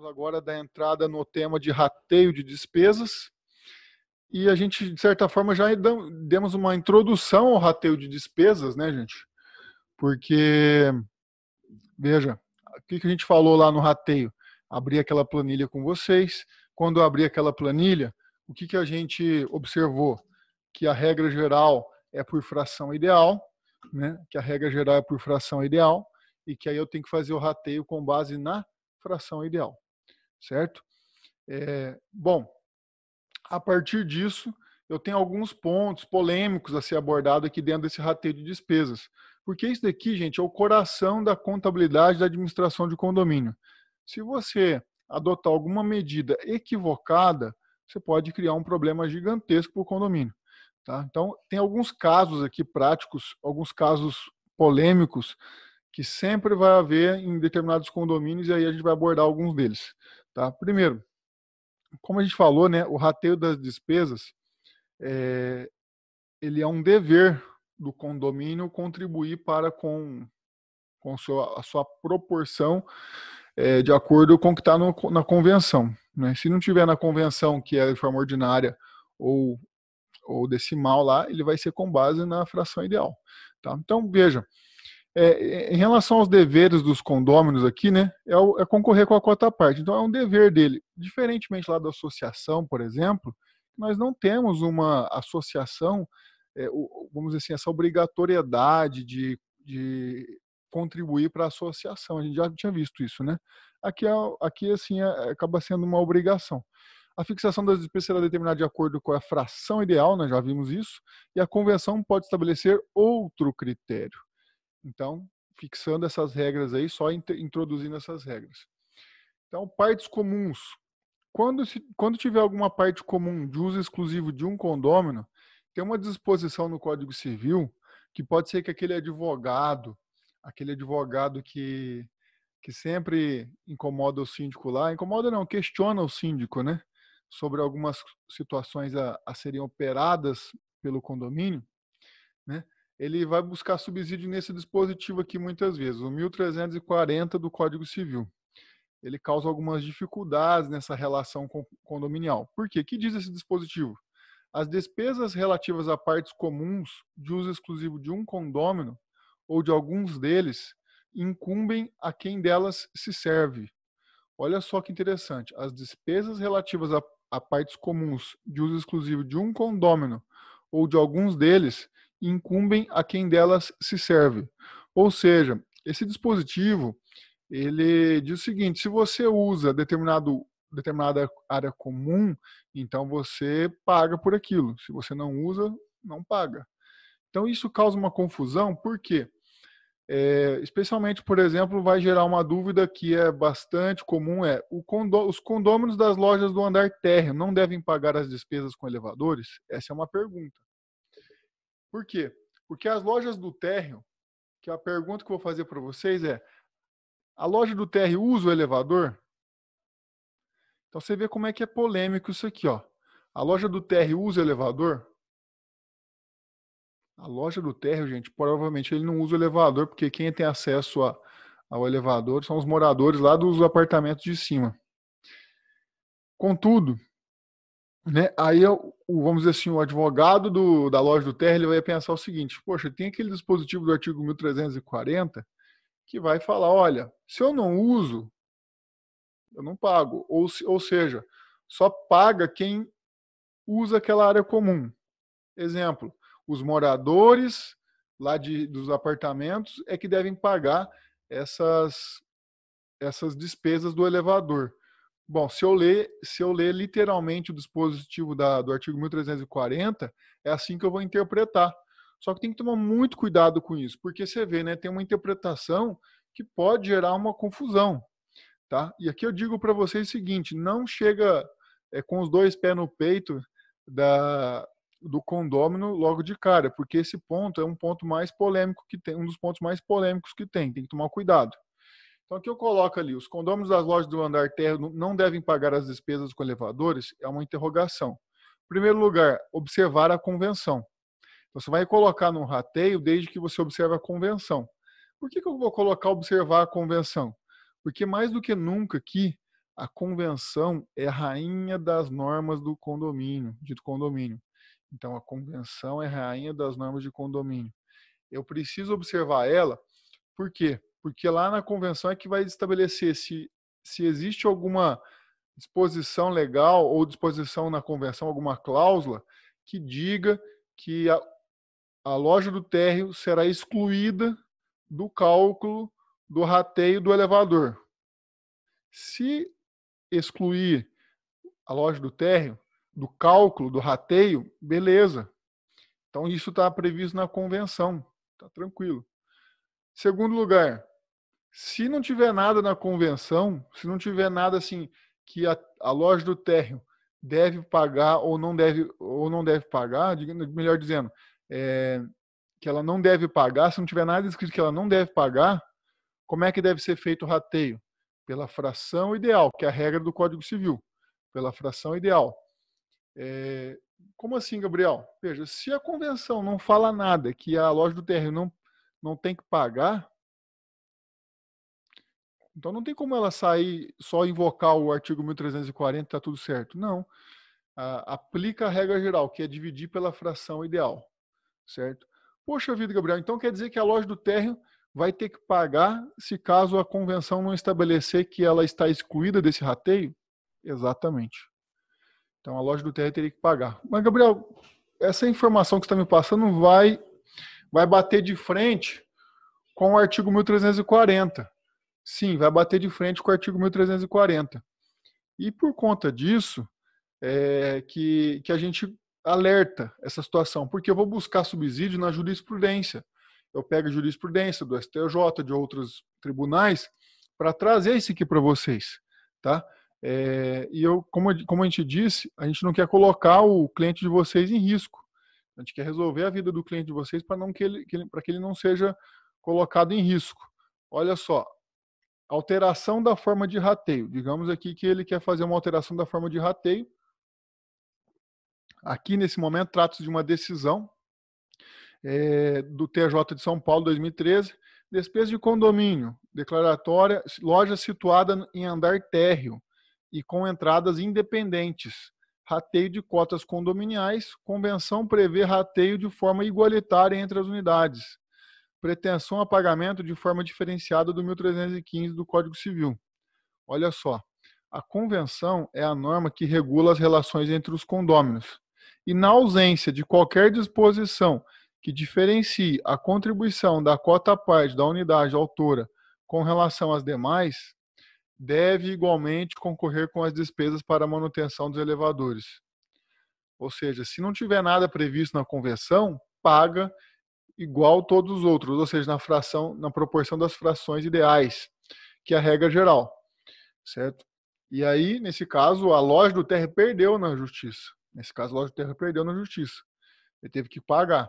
Vamos agora dar entrada no tema de rateio de despesas. E a gente, de certa forma, já demos uma introdução ao rateio de despesas, né, gente? Porque, veja, o que a gente falou lá no rateio? Abri aquela planilha com vocês. Quando eu abri aquela planilha, o que a gente observou? Que a regra geral é por fração ideal, né? Que a regra geral é por fração ideal e que aí eu tenho que fazer o rateio com base na fração ideal, certo? Bom, a partir disso, eu tenho alguns pontos polêmicos a ser abordado aqui dentro desse rateio de despesas. Porque isso daqui, gente, é o coração da contabilidade da administração de condomínio. Se você adotar alguma medida equivocada, você pode criar um problema gigantesco para o condomínio. Tá? Então, tem alguns casos aqui práticos, alguns casos polêmicos, que sempre vai haver em determinados condomínios, e aí a gente vai abordar alguns deles. Tá? Primeiro, como a gente falou, né, o rateio das despesas, ele é um dever do condomínio contribuir para com a sua proporção de acordo com o que está na convenção. Né? Se não tiver na convenção, que é de forma ordinária ou decimal lá, ele vai ser com base na fração ideal. Tá? Então, veja, em relação aos deveres dos condôminos aqui, né, é concorrer com a cota à parte. Então, é um dever dele. Diferentemente lá da associação, por exemplo, nós não temos uma associação, vamos dizer assim, essa obrigatoriedade de contribuir para a associação. A gente já tinha visto isso, né? Aqui assim, acaba sendo uma obrigação. A fixação das despesas será determinada de acordo com a fração ideal, nós já vimos isso, e a convenção pode estabelecer outro critério. Então, fixando essas regras aí, só introduzindo essas regras. Então, partes comuns. Quando tiver alguma parte comum de uso exclusivo de um condômino, tem uma disposição no Código Civil que pode ser que aquele advogado que sempre incomoda o síndico lá, incomoda não, questiona o síndico, né? Sobre algumas situações a serem operadas pelo condomínio, né? Ele vai buscar subsídio nesse dispositivo aqui muitas vezes, o 1340 do Código Civil. Ele causa algumas dificuldades nessa relação condominial. Por quê? O que diz esse dispositivo? As despesas relativas a partes comuns de uso exclusivo de um condômino ou de alguns deles incumbem a quem delas se serve. Olha só que interessante. As despesas relativas a partes comuns de uso exclusivo de um condômino ou de alguns deles incumbem a quem delas se serve. Ou seja, esse dispositivo, ele diz o seguinte: se você usa determinada área comum, então você paga por aquilo. Se você não usa, não paga. Então isso causa uma confusão, por quê? Especialmente, por exemplo, vai gerar uma dúvida que é bastante comum, os condôminos das lojas do andar térreo não devem pagar as despesas com elevadores? Essa é uma pergunta. Por quê? Porque as lojas do térreo, que a pergunta que eu vou fazer para vocês a loja do térreo usa o elevador? Então você vê como é que é polêmico isso aqui, ó. A loja do térreo usa o elevador? A loja do térreo, gente, provavelmente ele não usa o elevador, porque quem tem acesso ao elevador são os moradores lá dos apartamentos de cima. Contudo, né, aí vamos dizer assim, o advogado da loja do térreo, ele vai pensar o seguinte: poxa, tem aquele dispositivo do artigo 1340 que vai falar, olha, se eu não uso, eu não pago. Ou seja, só paga quem usa aquela área comum. Exemplo, os moradores lá dos apartamentos é que devem pagar essas despesas do elevador. Bom, se eu ler literalmente o dispositivo do artigo 1340, é assim que eu vou interpretar. Só que tem que tomar muito cuidado com isso, porque você vê, né, tem uma interpretação que pode gerar uma confusão. Tá? E aqui eu digo para vocês o seguinte: não chega com os dois pés no peito do condômino logo de cara, porque esse ponto é um ponto mais polêmico que tem, um dos pontos mais polêmicos que tem que tomar cuidado. Então aqui eu coloco ali: os condôminos das lojas do andar térreo não devem pagar as despesas com elevadores? É uma interrogação. Em primeiro lugar, observar a convenção. Então, você vai colocar no rateio desde que você observe a convenção. Por que eu vou colocar observar a convenção? Porque mais do que nunca aqui, A convenção é a rainha das normas do condomínio, dito condomínio. Então, a convenção é a rainha das normas de condomínio. Eu preciso observar ela, por quê? Porque lá na convenção é que vai estabelecer se existe alguma disposição legal ou disposição na convenção, alguma cláusula que diga que a loja do térreo será excluída do cálculo do rateio do elevador. Se excluir a loja do térreo do cálculo do rateio, beleza. Então isso está previsto na convenção, tá tranquilo. Segundo lugar, se não tiver nada na convenção, se não tiver nada assim que a loja do térreo deve pagar ou não deve pagar, melhor dizendo, que ela não deve pagar, se não tiver nada escrito que ela não deve pagar, como é que deve ser feito o rateio? Pela fração ideal, que é a regra do Código Civil, pela fração ideal. Como assim, Gabriel? Veja, se a convenção não fala nada que a loja do térreo não tem que pagar, então não tem como ela sair, só invocar o artigo 1340 e está tudo certo. Não. Aplica a regra geral, que é dividir pela fração ideal. Certo? Poxa vida, Gabriel, então quer dizer que a loja do térreo vai ter que pagar se caso a convenção não estabelecer que ela está excluída desse rateio? Exatamente. Então a loja do térreo teria que pagar. Mas, Gabriel, essa informação que você está me passando vai bater de frente com o artigo 1340. Sim, vai bater de frente com o artigo 1340. E por conta disso, que a gente alerta essa situação, porque eu vou buscar subsídio na jurisprudência. Eu pego a jurisprudência do STJ, de outros tribunais, para trazer isso aqui para vocês. Tá? E como a gente disse, a gente não quer colocar o cliente de vocês em risco. A gente quer resolver a vida do cliente de vocês para que ele não seja colocado em risco. Olha só, alteração da forma de rateio. Digamos aqui que ele quer fazer uma alteração da forma de rateio. Aqui, nesse momento, trata-se de uma decisão do TJ de São Paulo, 2013, despesa de condomínio, declaratória, loja situada em andar térreo e com entradas independentes, rateio de cotas condominiais, convenção prevê rateio de forma igualitária entre as unidades, pretensão a pagamento de forma diferenciada do 1315 do Código Civil. Olha só, a convenção é a norma que regula as relações entre os condôminos. E na ausência de qualquer disposição que diferencie a contribuição da cota à parte da unidade autora com relação às demais, deve igualmente concorrer com as despesas para a manutenção dos elevadores. Ou seja, se não tiver nada previsto na convenção, paga igual todos os outros, ou seja, na proporção das frações ideais, que é a regra geral, certo? E aí, nesse caso, a loja do térreo perdeu na justiça. Nesse caso, a loja do térreo perdeu na justiça. Ele teve que pagar.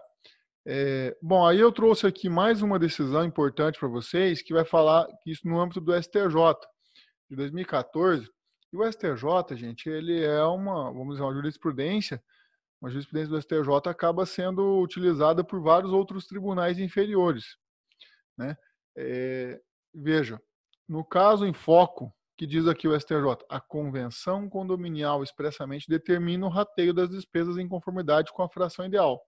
Bom, aí eu trouxe aqui mais uma decisão importante para vocês, que vai falar isso no âmbito do STJ, de 2014. E o STJ, gente, ele é vamos dizer, uma jurisprudência do STJ acaba sendo utilizada por vários outros tribunais inferiores, né? Veja, no caso em foco, que diz aqui o STJ, a convenção condominial expressamente determina o rateio das despesas em conformidade com a fração ideal.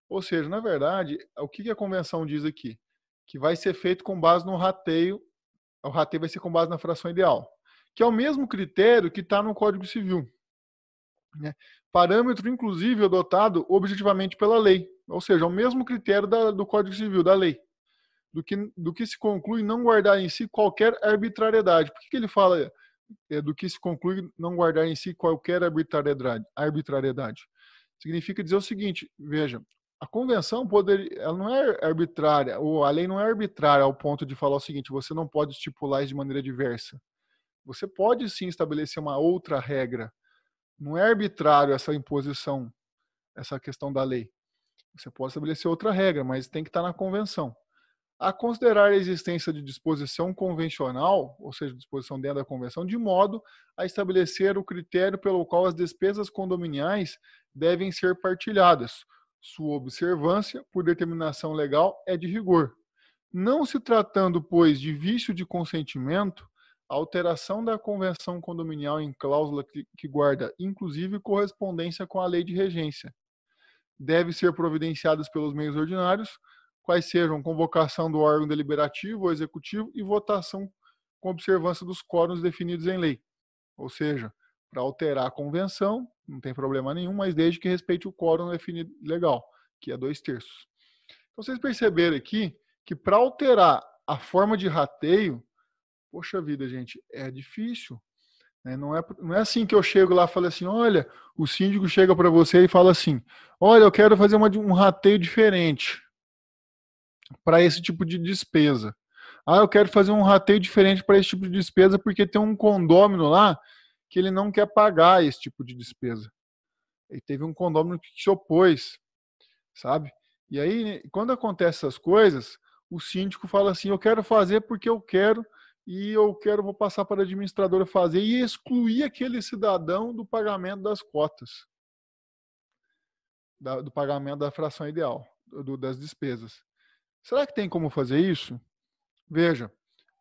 Ou seja, na verdade, o que a convenção diz aqui? Que vai ser feito com base no rateio, o rateio vai ser com base na fração ideal, que é o mesmo critério que está no Código Civil, né? Parâmetro, inclusive, adotado objetivamente pela lei, ou seja, é o mesmo critério do Código Civil, da lei, do que se conclui não guardar em si qualquer arbitrariedade. Por que ele fala do que se conclui não guardar em si qualquer arbitrariedade? Significa dizer o seguinte, veja, a convenção ela não é arbitrária, ou a lei não é arbitrária ao ponto de falar o seguinte, você não pode estipular isso de maneira diversa. Você pode sim estabelecer uma outra regra. Não é arbitrário essa imposição, essa questão da lei. Você pode estabelecer outra regra, mas tem que estar na convenção. A considerar a existência de disposição convencional, ou seja, disposição dentro da convenção, de modo a estabelecer o critério pelo qual as despesas condominiais devem ser partilhadas. Sua observância, por determinação legal, é de rigor. Não se tratando, pois, de vício de consentimento, a alteração da convenção condominial em cláusula que guarda, inclusive, correspondência com a lei de regência. Deve ser providenciadas pelos meios ordinários, quais sejam convocação do órgão deliberativo ou executivo e votação com observância dos quórums definidos em lei. Ou seja, para alterar a convenção, não tem problema nenhum, mas desde que respeite o quórum definido legal, que é 2/3. Então, vocês perceberam aqui que para alterar a forma de rateio, poxa vida, gente, é difícil. Né? Não é assim que eu chego lá e falo assim, olha, o síndico chega para você e fala assim, olha, eu quero fazer um rateio diferente para esse tipo de despesa. Ah, eu quero fazer um rateio diferente para esse tipo de despesa porque tem um condômino lá que ele não quer pagar esse tipo de despesa. E teve um condômino que se opôs, sabe? E aí, quando acontecem essas coisas, o síndico fala assim, eu quero fazer porque eu quero e vou passar para a administradora fazer e excluir aquele cidadão do pagamento das cotas, do pagamento da fração ideal, das despesas. Será que tem como fazer isso? Veja,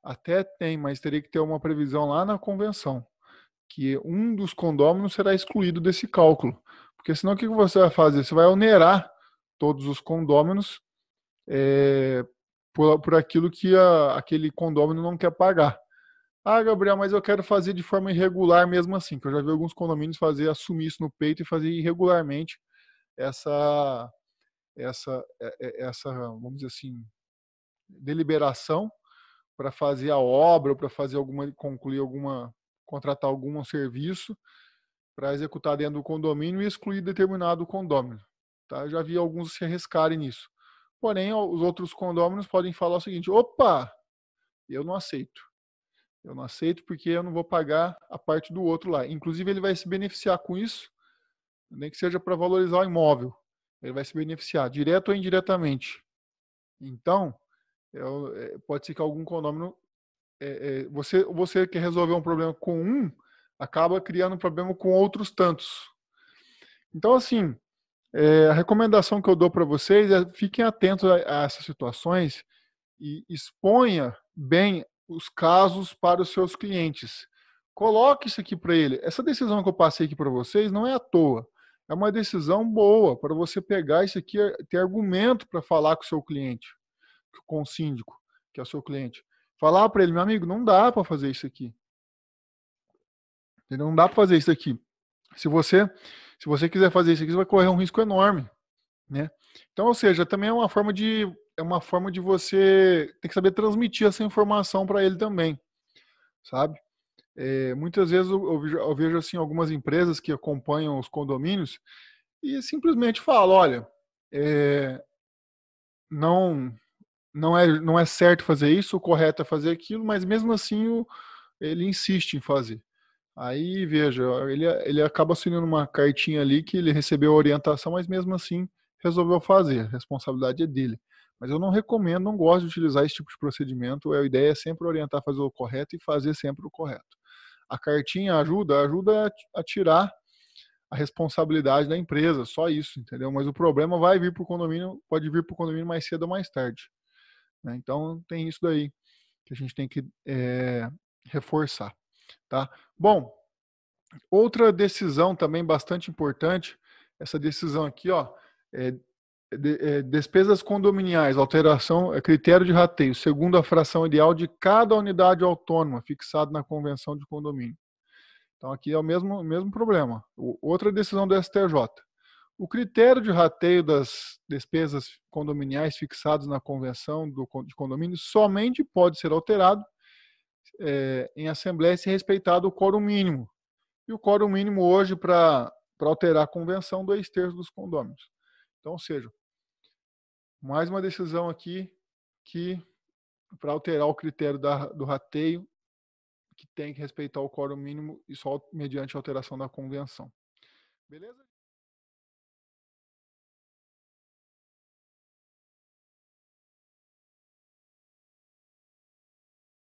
até tem, mas teria que ter uma previsão lá na convenção, que um dos condôminos será excluído desse cálculo. Porque senão o que você vai fazer? Você vai onerar todos os condôminos por aquilo que aquele condômino não quer pagar. Ah, Gabriel, mas eu quero fazer de forma irregular mesmo assim, que eu já vi alguns condomínios assumir isso no peito e fazer irregularmente essa vamos dizer assim, deliberação para fazer a obra, para contratar algum serviço para executar dentro do condomínio e excluir determinado condômino. Tá? Eu já vi alguns se arriscarem nisso. Porém, os outros condôminos podem falar o seguinte, opa, eu não aceito. Eu não aceito porque eu não vou pagar a parte do outro lá. Inclusive, ele vai se beneficiar com isso, nem que seja para valorizar o imóvel. Ele vai se beneficiar, direto ou indiretamente. Então, pode ser que algum condômino, você quer resolver um problema com um, acaba criando um problema com outros tantos. Então, assim, a recomendação que eu dou para vocês é fiquem atentos a essas situações e exponha bem os casos para os seus clientes. Coloque isso aqui para ele. Essa decisão que eu passei aqui para vocês não é à toa. É uma decisão boa para você pegar isso aqui, ter argumento para falar com o seu cliente, com o síndico, que é o seu cliente. Falar para ele, meu amigo, não dá para fazer isso aqui. Não dá para fazer isso aqui. Se você quiser fazer isso aqui, você vai correr um risco enorme, né? Então, ou seja, também é uma forma de você ter que saber transmitir essa informação para ele também, sabe? Muitas vezes eu vejo assim algumas empresas que acompanham os condomínios e simplesmente falam, olha, não é certo fazer isso, o correto é fazer aquilo, mas mesmo assim ele insiste em fazer. Aí, veja, ele acaba assinando uma cartinha ali que ele recebeu a orientação, mas mesmo assim resolveu fazer. A responsabilidade é dele. Mas eu não recomendo, não gosto de utilizar esse tipo de procedimento. A ideia é sempre orientar a fazer o correto e fazer sempre o correto. A cartinha ajuda a tirar a responsabilidade da empresa, só isso, entendeu? Mas o problema vai vir para o condomínio, pode vir para o condomínio mais cedo ou mais tarde. Né? Então, tem isso daí que a gente tem que reforçar. Tá? Bom, outra decisão também bastante importante, essa decisão aqui, ó, despesas condominiais, alteração, critério de rateio, segundo a fração ideal de cada unidade autônoma, fixado na convenção de condomínio. Então aqui é o mesmo problema. Outra decisão do STJ. O critério de rateio das despesas condominiais fixados na convenção de condomínio somente pode ser alterado em assembleia se respeitado o quórum mínimo. E o quórum mínimo hoje para alterar a convenção, 2/3 dos condôminos. Então, ou seja, mais uma decisão aqui que para alterar o critério do rateio, que tem que respeitar o quórum mínimo e só mediante alteração da convenção. Beleza?